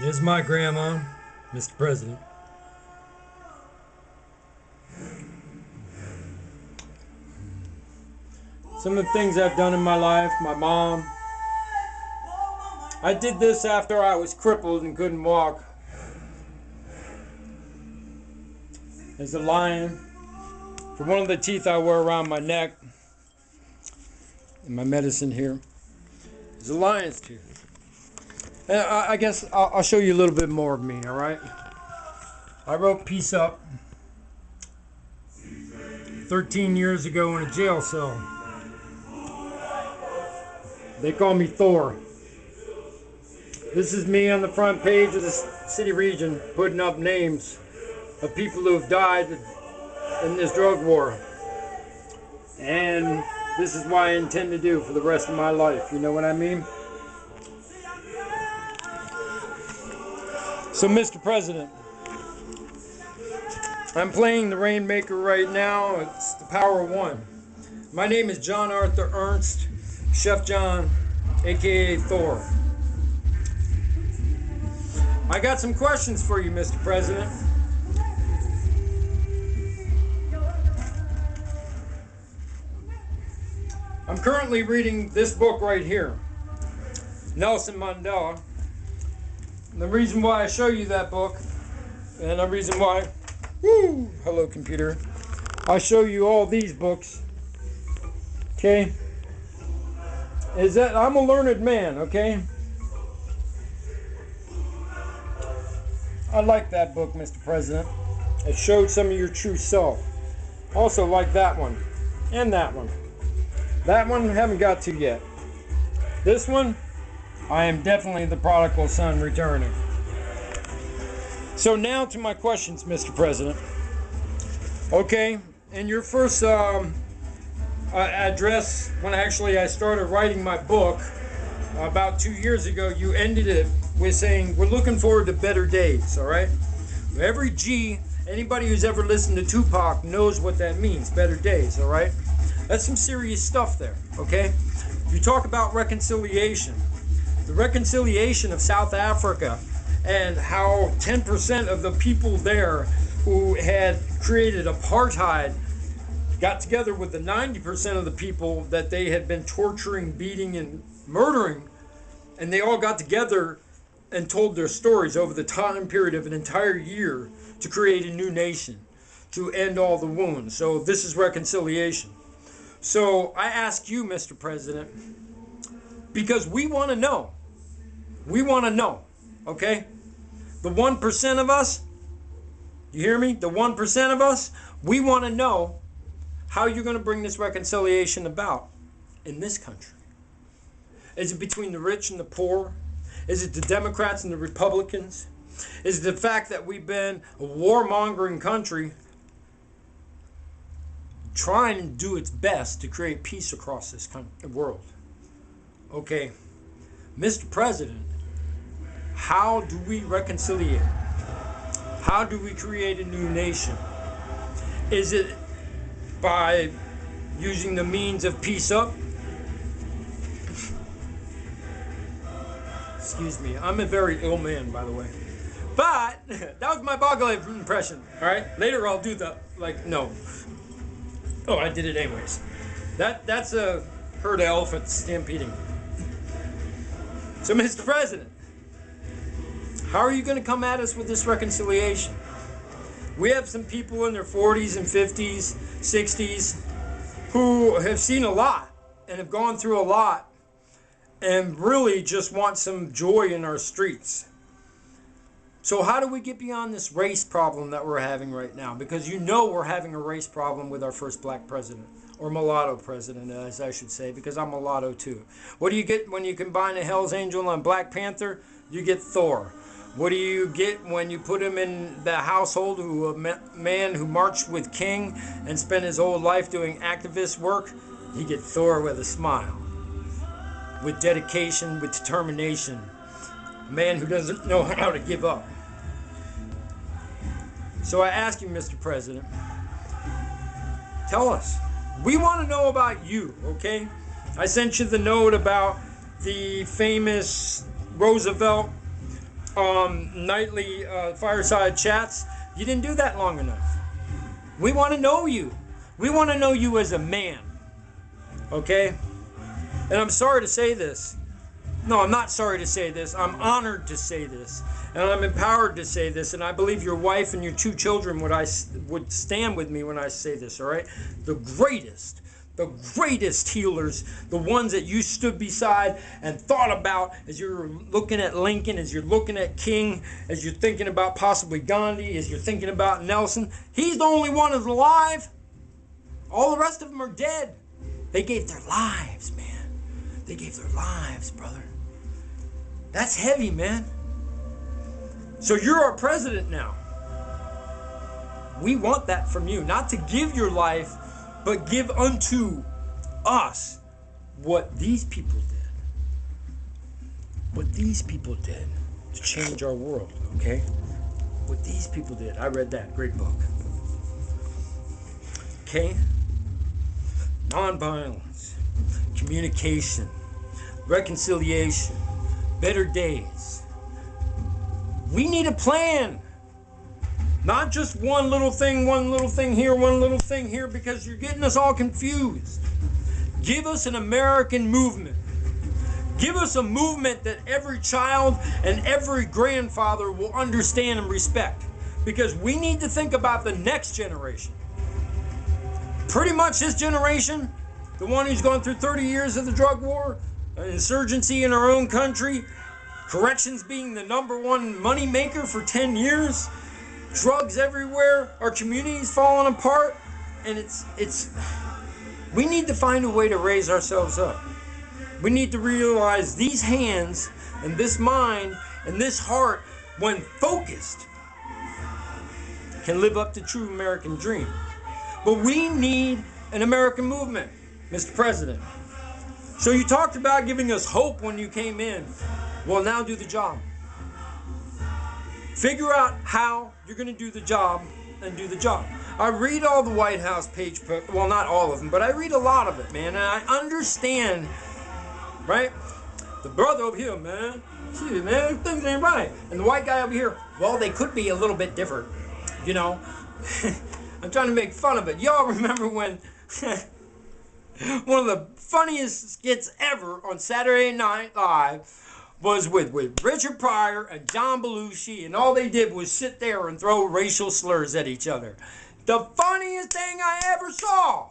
This is my grandma, Mr. President. Some of the things I've done in my life, my mom. I did this after I was crippled and couldn't walk. There's a lion for one of the teeth I wear around my neck. And my medicine here. There's a lion's tooth. And I guess I'll show you a little bit more of me, alright? I wrote Peace Up 13 years ago in a jail cell. They call me Thor. This is me on the front page of the city region putting up names of people who have died in this drug war. And this is what I intend to do for the rest of my life. You know what I mean? So, Mr. President, I'm playing the Rainmaker right now. It's the Power of One. My name is John Arthur Ernst, Chef John, aka Thor. I got some questions for you, Mr. President. I'm currently reading this book right here, Nelson Mandela. And the reason why I show you that book, and the reason why, hello computer, I show you all these books, okay, is that I'm a learned man, okay? I like that book, Mr. President. It showed some of your true self. Also like that one, and that one. That one I haven't got to yet. This one, I am definitely the prodigal son returning. So now to my questions, Mr. President. Okay, in your first address, when actually I started writing my book about 2 years ago, you ended it with saying, we're looking forward to better days, all right? Every G, anybody who's ever listened to Tupac knows what that means, better days, all right? That's some serious stuff there, okay? You talk about reconciliation. The reconciliation of South Africa and how 10% of the people there who had created apartheid got together with the 90% of the people that they had been torturing, beating, and murdering, and they all got together and told their stories over the time period of an entire year to create a new nation, to end all the wounds. So this is reconciliation. So I ask you, Mr. President, because we want to know. We want to know, okay? The 1% of us, you hear me? The 1% of us, we want to know how you're going to bring this reconciliation about in this country. Is it between the rich and the poor? Is it the Democrats and the Republicans? Is it the fact that we've been a warmongering country trying to do its best to create peace across this world? Okay, Mr. President, how do we reconcile? How do we create a new nation? Is it by using the means of peace up? Excuse me, I'm a very ill man, by the way. But that was my boggle impression, all right? Later I'll do the, no. Oh, I did it anyways. That's a herd of elephants stampeding. So, Mr. President, how are you going to come at us with this reconciliation? We have some people in their 40s and 50s, 60s, who have seen a lot and have gone through a lot and really just want some joy in our streets. So how do we get beyond this race problem that we're having right now? Because you know we're having a race problem with our first black president, or mulatto president, as I should say, because I'm mulatto too. What do you get when you combine a Hell's Angel and Black Panther? You get Thor. What do you get when you put him in the household, a man who marched with King and spent his whole life doing activist work? You get Thor with a smile, with dedication, with determination. A man who doesn't know how to give up. So I ask you, Mr. President, tell us. We want to know about you, okay? I sent you the note about the famous Roosevelt nightly fireside chats. You didn't do that long enough. We want to know you. We want to know you as a man. Okay? And I'm sorry to say this. No, I'm not sorry to say this. I'm honored to say this. And I'm empowered to say this. And I believe your wife and your 2 children would stand with me when I say this, all right? The greatest healers, the ones that you stood beside and thought about as you're looking at Lincoln, as you're looking at King, as you're thinking about possibly Ghandi, as you're thinking about Nelson. He's the only one who's alive. All the rest of them are dead. They gave their lives, man. They gave their lives, brother. That's heavy, man. So you're our president now. We want that from you. Not to give your life, but give unto us what these people did. What these people did to change our world, okay? What these people did. I read that. Great book. Okay? Nonviolence, communication, reconciliation, better days. We need a plan. Not just one little thing here, one little thing here, because you're getting us all confused. Give us an American movement. Give us a movement that every child and every grandfather will understand and respect. Because we need to think about the next generation. Pretty much this generation, the one who's gone through 30 years of the drug war, an insurgency in our own country, corrections being the #1 money maker for 10 years, drugs everywhere, our community's falling apart, and we need to find a way to raise ourselves up. We need to realize these hands and this mind and this heart, when focused, can live up to true American dream. But we need an American movement, Mr. President. So you talked about giving us hope when you came in. Well, now do the job. Figure out how you're going to do the job and do the job. I read all the White House page, well, not all of them, but I read a lot of it, man, and I understand, right? The brother over here, man, see, man, things ain't right. And the white guy over here, well, they could be a little bit different, you know. I'm trying to make fun of it. Y'all remember when one of the funniest skits ever on Saturday Night Live was with Richard Pryor and John Belushi, and all they did was sit there and throw racial slurs at each other. The funniest thing I ever saw.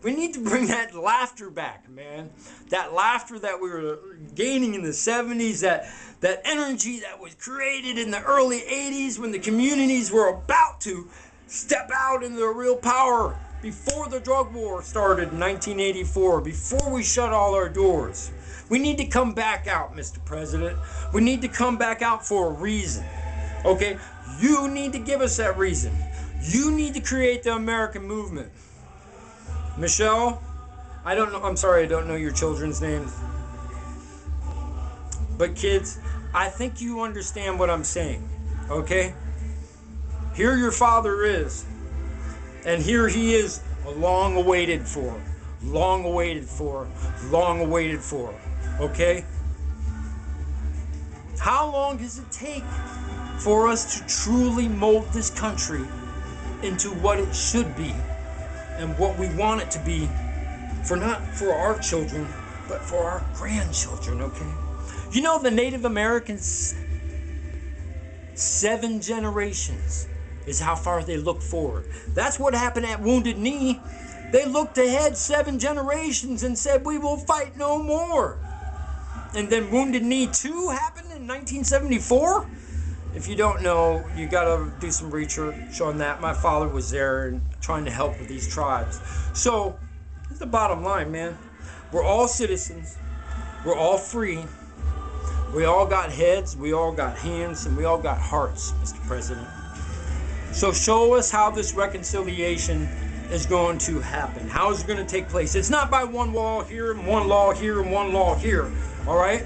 We need to bring that laughter back, man. That laughter that we were gaining in the 70s, that energy that was created in the early 80s when the communities were about to step out into their real power before the drug war started in 1984, before we shut all our doors. We need to come back out, Mr. President. We need to come back out for a reason. Okay? You need to give us that reason. You need to create the American movement. Michelle, I'm sorry I don't know your children's names. But kids, I think you understand what I'm saying. Okay? Here your father is. And here he is, long awaited for. Long awaited for. Long awaited for. Okay? How long does it take for us to truly mold this country into what it should be and what we want it to be, for not for our children, but for our grandchildren, okay? You know, the Native Americans, 7 generations is how far they look forward. That's what happened at Wounded Knee. They looked ahead 7 generations and said, we will fight no more. And then Wounded Knee 2 happened in 1974. If you don't know, you got to do some research on that. My father was there and trying to help with these tribes. So, that's the bottom line, man. We're all citizens. We're all free. We all got heads, we all got hands, and we all got hearts, Mr. President. So show us how this reconciliation is going to happen. How is it going to take place? It's not by one law here and one law here and one law here. All right?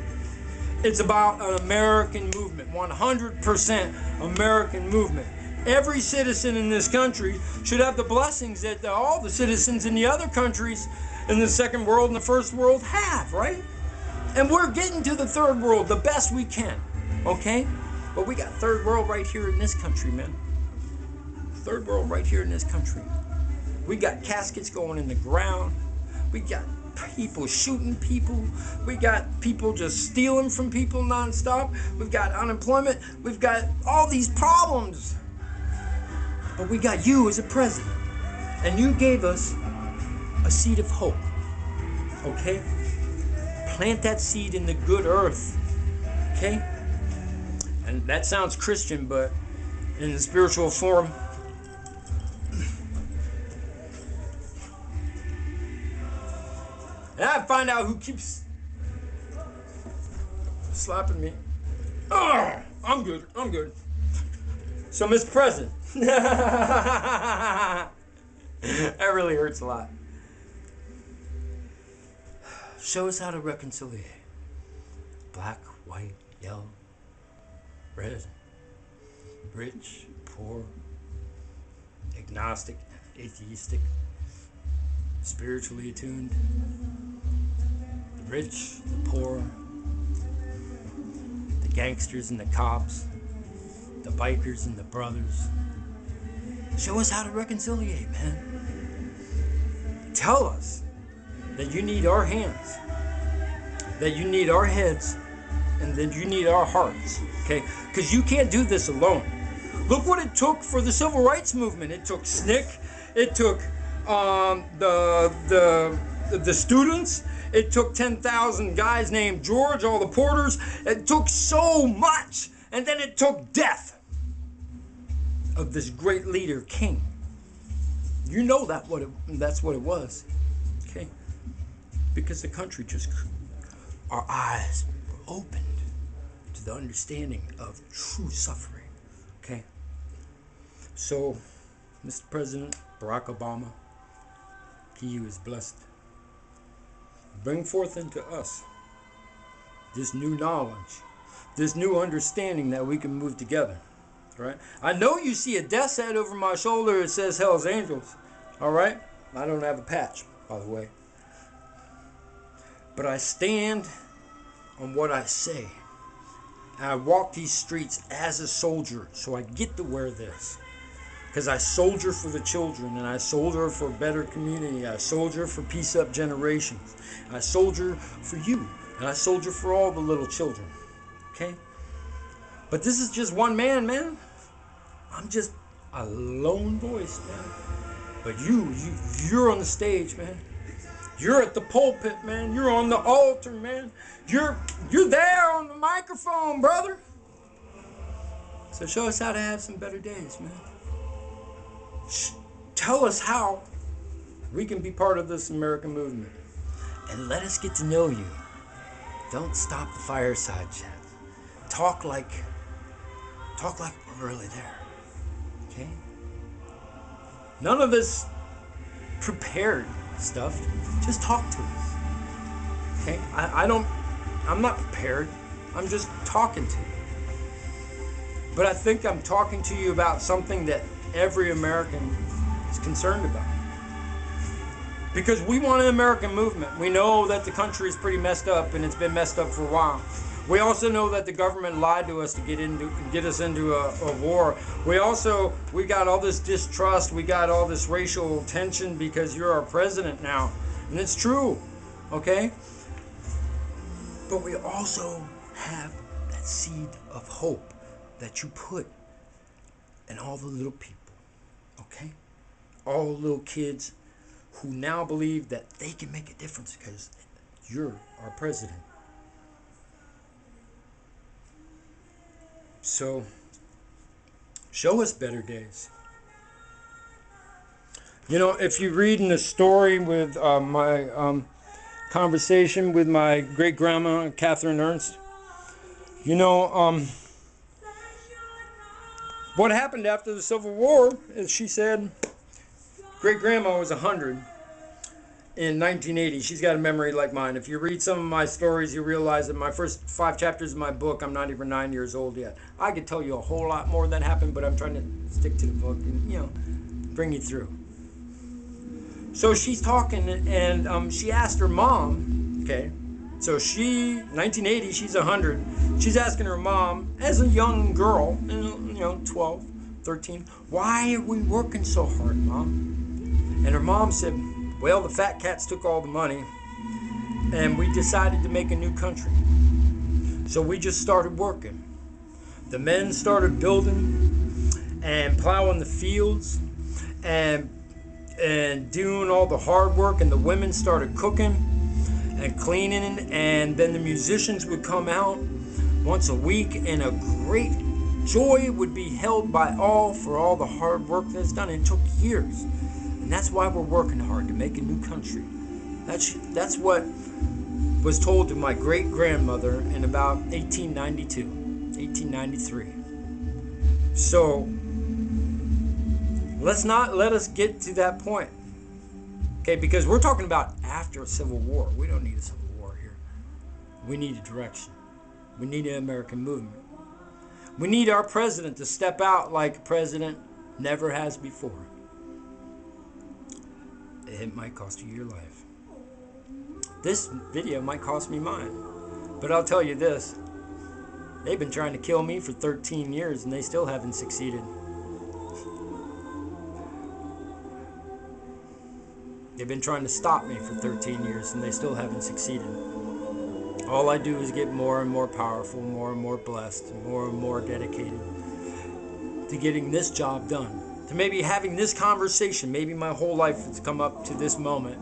It's about an American movement, 100% American movement. Every citizen in this country should have the blessings that all the citizens in the other countries in the second world and the first world have, right? And we're getting to the third world the best we can. Okay? But we got third world right here in this country, man. Third world right here in this country. We got caskets going in the ground. We got people shooting people. We got people just stealing from people nonstop. We've got unemployment. We've got all these problems. But we got you as a president. And you gave us a seed of hope. Okay? Plant that seed in the good earth. Okay? And that sounds Christian, but in the spiritual form, and I find out who keeps slapping me. Oh, I'm good. I'm good. So, Mr. President, that really hurts a lot. Show us how to reconciliate. Black, white, yellow, red, rich, poor, agnostic, atheistic, spiritually attuned, the rich, the poor, the gangsters and the cops, the bikers and the brothers. Show us how to reconciliate, man. Tell us that you need our hands, that you need our heads, and that you need our hearts, okay? Because you can't do this alone. Look what it took for the civil rights movement. It took SNCC, it took the students, it took 10,000 guys named George, all the porters. It took so much, and then it took death of this great leader, King. You know that's what it was, okay? Because the country just, our eyes were opened to the understanding of true suffering, okay? So, Mr. President Barack Obama, he who is blessed, bring forth into us this new knowledge, this new understanding that we can move together, right? I know you see a death's head over my shoulder. It says Hell's Angels, all right? I don't have a patch, by the way. But I stand on what I say. And I walk these streets as a soldier, so I get to wear this. Because I soldier for the children, and I soldier for a better community. I soldier for peace up generations. I soldier for you, and I soldier for all the little children. Okay? But this is just one man, man. I'm just a lone voice, man. But you're on the stage, man. You're at the pulpit, man. You're on the altar, man. You're there on the microphone, brother. So show us how to have some better days, man. Tell us how we can be part of this American movement. And let us get to know you. Don't stop the fireside chat. Talk like we're really there. Okay? None of this prepared stuff. Just talk to us. Okay? I'm not prepared. I'm just talking to you. But I think I'm talking to you about something that every American is concerned about. Because we want an American movement. We know that the country is pretty messed up, and it's been messed up for a while. We also know that the government lied to us to get us into a war. We got all this distrust. We got all this racial tension because you're our president now. And it's true, okay? But we also have that seed of hope that you put in all the little people, okay? All the little kids who now believe that they can make a difference because you're our president. So, show us better days. You know, if you read in the story with my conversation with my great-grandma, Catherine Ernst, you know, what happened after the Civil War is she said great-grandma was 100 in 1980. She's got a memory like mine. If you read some of my stories, you realize that my first 5 chapters of my book, I'm not even 9 years old yet. I could tell you a whole lot more that happened, but I'm trying to stick to the book and, you know, bring you through. So she's talking, and she asked her mom, okay, So she, 1980, she's 100. She's asking her mom, as a young girl, 12, 13, why are we working so hard, Mom? And her mom said, well, the fat cats took all the money, and we decided to make a new country. So we just started working. The men started building and plowing the fields and doing all the hard work, and the women started cooking and cleaning, and then the musicians would come out once a week, and a great joy would be held by all for all the hard work that's done. It took years, and that's why we're working hard to make a new country. That's what was told to my great-grandmother in about 1892, 1893. So let us get to that point. Okay, because we're talking about after a civil war. We don't need a civil war here. We need a direction. We need an American movement. We need our president to step out like a president never has before. It might cost you your life. This video might cost me mine. But I'll tell you this. They've been trying to kill me for 13 years and they still haven't succeeded. They've been trying to stop me for 13 years and they still haven't succeeded. All I do is get more and more powerful, more and more blessed, more and more dedicated to getting this job done. To maybe having this conversation. Maybe my whole life has come up to this moment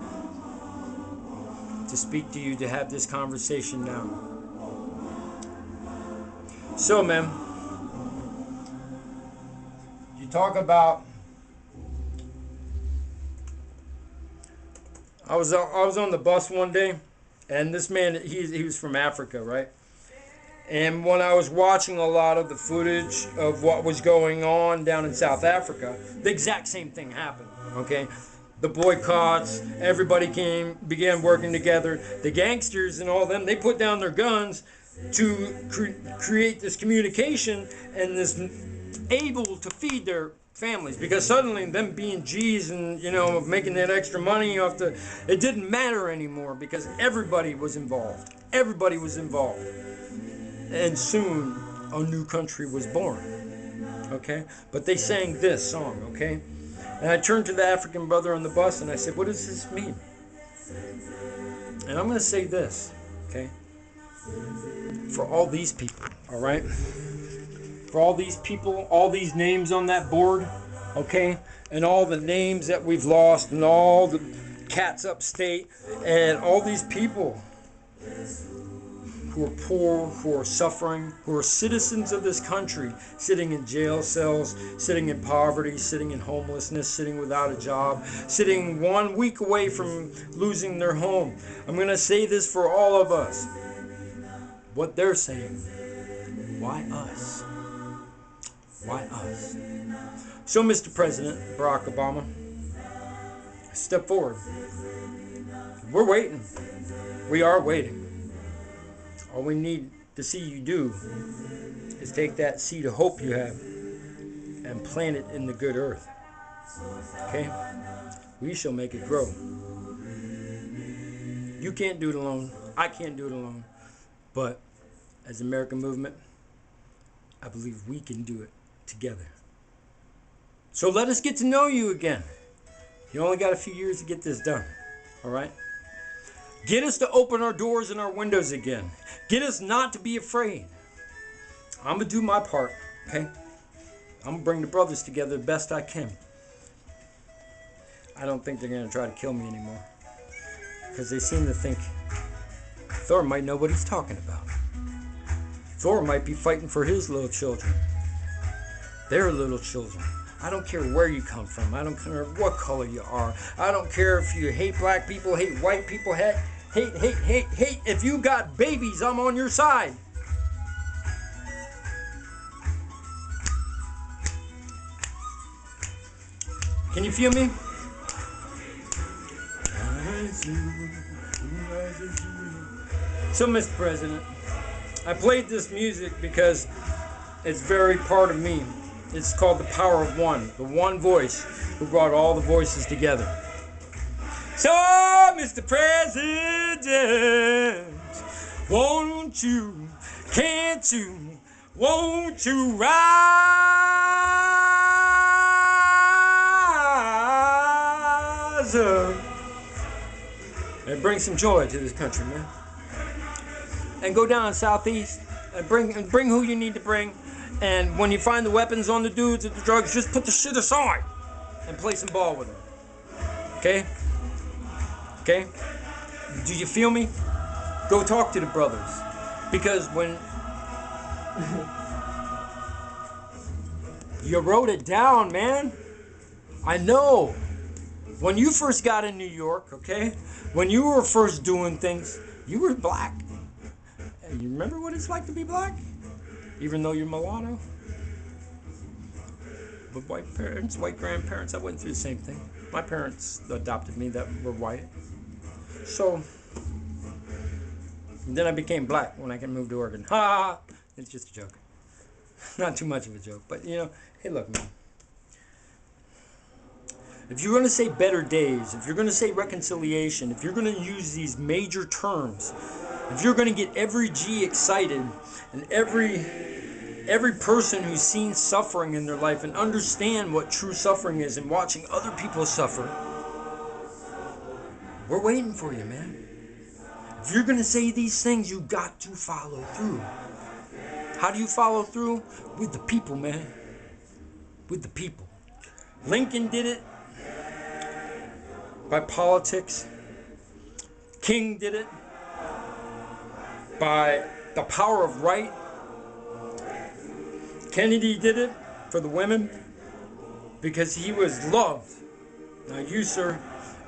to speak to you, to have this conversation now. So, man, you talk about... I was on the bus one day, and this man, he was from Africa, right? And when I was watching a lot of the footage of what was going on down in South Africa, the exact same thing happened, okay? The boycotts, everybody began working together. The gangsters and all them, they put down their guns to create this communication and this able to feed their families, because suddenly them being G's and making that extra money off it didn't matter anymore, because everybody was involved. Everybody was involved. And soon a new country was born. Okay? But they sang this song, okay? And I turned to the African brother on the bus and I said, what does this mean? And I'm going to say this, okay? For all these people, all right? For all these people, all these names on that board, okay? And all the names that we've lost, and all the cats upstate, and all these people who are poor, who are suffering, who are citizens of this country, sitting in jail cells, sitting in poverty, sitting in homelessness, sitting without a job, sitting 1 week away from losing their home. I'm going to say this for all of us. What they're saying, why us? Why us? So, Mr. President Barack Obama, step forward. We're waiting. We are waiting. All we need to see you do is take that seed of hope you have and plant it in the good earth. Okay? We shall make it grow. You can't do it alone. I can't do it alone. But as an American movement, I believe we can do it together. So let us get to know you again. You only got a few years to get this done. All right? Get us to open our doors and our windows again. Get us not to be afraid. I'm going to do my part, okay? I'm going to bring the brothers together the best I can. I don't think they're going to try to kill me anymore, because they seem to think Thor might know what he's talking about. Thor might be fighting for his little children. Their little children. I don't care where you come from. I don't care what color you are. I don't care if you hate black people, hate white people, hate. If you got babies, I'm on your side. Can you feel me? So, Mr. President, I played this music because it's very part of me. It's called The Power of One, the one voice who brought all the voices together. So, Mr. President, Won't you, can't you, won't you rise up and bring some joy to this country, man. And go down southeast and bring who you need to bring. And when you find the weapons on the dudes and the drugs, just put the shit aside and play some ball with them. Okay? Okay? Do you feel me? Go talk to the brothers. Because when you wrote it down, man. I know. When you first got in New York, okay? When you were first doing things, you were black. And you remember what it's like to be black? Even though you're mulatto? But white parents, white grandparents, I went through the same thing. My parents adopted me that were white. So, then I became black when I can move to Oregon. Ha! It's just a joke. Not too much of a joke. But, you know, hey, look, man. If you're going to say better days, if you're going to say reconciliation, if you're going to use these major terms, if you're going to get every G excited and every person who's seen suffering in their life and understand what true suffering is and watching other people suffer, we're waiting for you, man. If you're going to say these things, you got to follow through. How do you follow through? With the people, man. With the people. Lincoln did it by politics. King did it by the power of right. Kennedy did it for the women because he was loved. Now you, sir,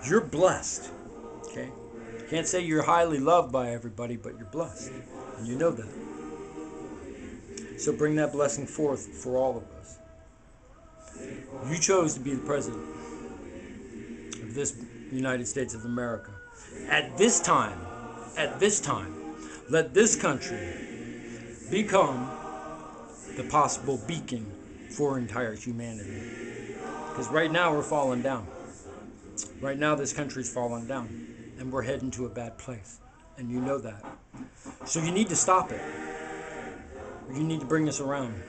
you're blessed. Okay? You can't say you're highly loved by everybody, but you're blessed. And you know that. So bring that blessing forth for all of us. You chose to be the president of this United States of America. At this time, let this country become the possible beacon for entire humanity. Because right now we're falling down. Right now this country's falling down. And we're heading to a bad place. And you know that. So you need to stop it. You need to bring us around.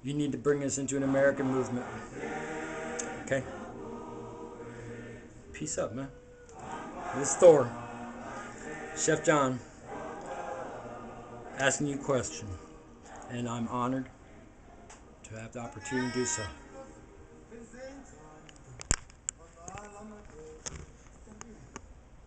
You need to bring us into an American movement. Okay? Peace up, man. This is Thor. Chef John. Asking you a question. And I'm honored to have the opportunity to do so.